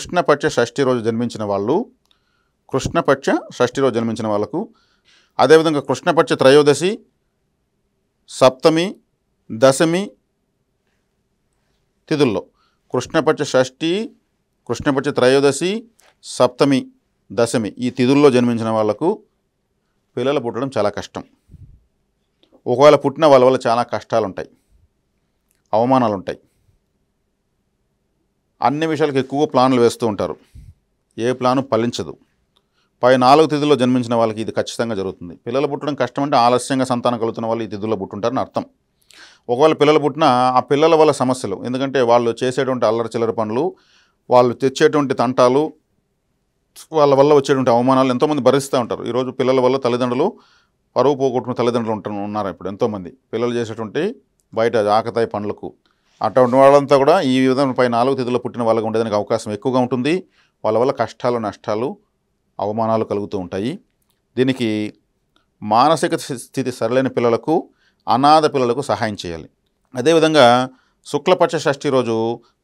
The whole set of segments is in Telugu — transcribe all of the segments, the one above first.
కృష్ణపక్ష షష్ఠి రోజు జన్మించిన వాళ్ళు, కృష్ణపక్ష షష్ఠి రోజు జన్మించిన వాళ్ళకు, అదేవిధంగా కృష్ణపక్ష త్రయోదశి, సప్తమి, దశమి తిథుల్లో కృష్ణపక్ష షష్ఠి, కృష్ణపక్ష త్రయోదశి, సప్తమి, దశమి ఈ తిథుల్లో జన్మించిన వాళ్లకు పిల్లలు పుట్టడం చాలా కష్టం. ఒకవేళ పుట్టిన వాళ్ళ వల్ల చాలా కష్టాలు ఉంటాయి, అవమానాలు ఉంటాయి. అన్ని విషయాలకు ఎక్కువ ప్లాన్లు వేస్తూ ఉంటారు, ఏ ప్లాను ఫలించదు. పై 4 తిథుల్లో జన్మించిన వాళ్ళకి ఇది ఖచ్చితంగా జరుగుతుంది. పిల్లలు పుట్టడం కష్టం అంటే ఆలస్యంగా సంతానం కలుగుతున్న వాళ్ళు ఈ తిథుల్లో పుట్టుంటారని అర్థం. ఒకవేళ పిల్లలు పుట్టినా ఆ పిల్లల వల్ల సమస్యలు, ఎందుకంటే వాళ్ళు చేసేటువంటి అల్లరి చిల్లర పనులు, వాళ్ళు తెచ్చేటువంటి తంటాలు, వాళ్ళ వల్ల వచ్చేటువంటి అవమానాలు ఎంతోమంది భరిస్తూ ఉంటారు. ఈరోజు పిల్లల వల్ల తల్లిదండ్రులు పరువు పోగొట్టుకున్న తల్లిదండ్రులు ఉన్నారు ఇప్పుడు ఎంతోమంది. పిల్లలు చేసేటువంటి బయట ఆకతాయి పనులకు అటువంటి వాళ్ళంతా కూడా ఈ విధంగా పై 4 తిథుల్లో పుట్టిన వాళ్ళకి ఉండేదానికి అవకాశం ఎక్కువగా ఉంటుంది. వాళ్ళ వల్ల కష్టాలు, నష్టాలు, అవమానాలు కలుగుతూ ఉంటాయి. దీనికి మానసిక స్థితి సరైన పిల్లలకు, అనాథ పిల్లలకు సహాయం చేయాలి. అదేవిధంగా శుక్లపక్ష షష్ఠి రోజు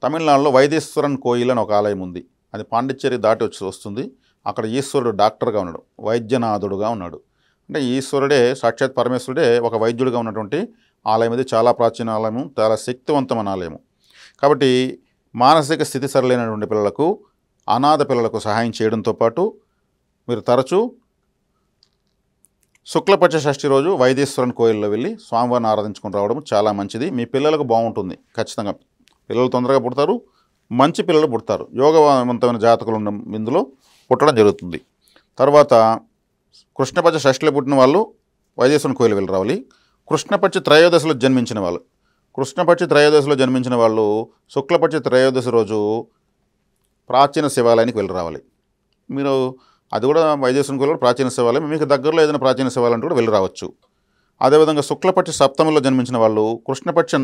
తమిళనాడులో వైదీశ్వరన్ కోయిల్ అని ఒక ఆలయం ఉంది. అది పాండిచ్చేరి దాటి వస్తుంది. అక్కడ ఈశ్వరుడు డాక్టర్గా ఉన్నాడు, వైద్యనాథుడుగా ఉన్నాడు. అంటే ఈశ్వరుడే, సాక్షాత్ పరమేశ్వరుడే ఒక వైద్యుడిగా ఉన్నటువంటి ఆలయం. ఇది చాలా ప్రాచీన ఆలయము, చాలా శక్తివంతమైన ఆలయము. కాబట్టి మానసిక స్థితి సరైనటువంటి పిల్లలకు, అనాథ పిల్లలకు సహాయం చేయడంతో పాటు మీరు తరచూ శుక్లపక్ష షష్ఠి రోజు వైదీశ్వరన్ కోయిల్లో వెళ్ళి స్వామివారిని ఆరాధించుకొని రావడం చాలా మంచిది. మీ పిల్లలకు బాగుంటుంది. ఖచ్చితంగా పిల్లలు తొందరగా పుడతారు, మంచి పిల్లలు పుడతారు. యోగవంతమైన జాతకులు ఉన్న ఇందులో పుట్టడం జరుగుతుంది. తర్వాత కృష్ణపక్ష షష్ఠిలో పుట్టిన వాళ్ళు వైదీశ్వరన్ కోయిలు వెళ్ళి రావాలి. కృష్ణపక్ష త్రయోదశిలో జన్మించిన వాళ్ళు, కృష్ణపక్ష త్రయోదశిలో జన్మించిన వాళ్ళు శుక్లపక్ష త్రయోదశి రోజు ప్రాచీన శివాలయానికి వెళ్ళి రావాలి. మీరు అది కూడా వైదీశ్వరన్ కోయిలు ప్రాచీన శివాలయం, మీకు దగ్గరలో ఏదైనా ప్రాచీన శివాలయం కూడా వెళ్ళి రావచ్చు. అదేవిధంగా శుక్లపక్ష సప్తమిలో జన్మించిన వాళ్ళు కృష్ణపక్ష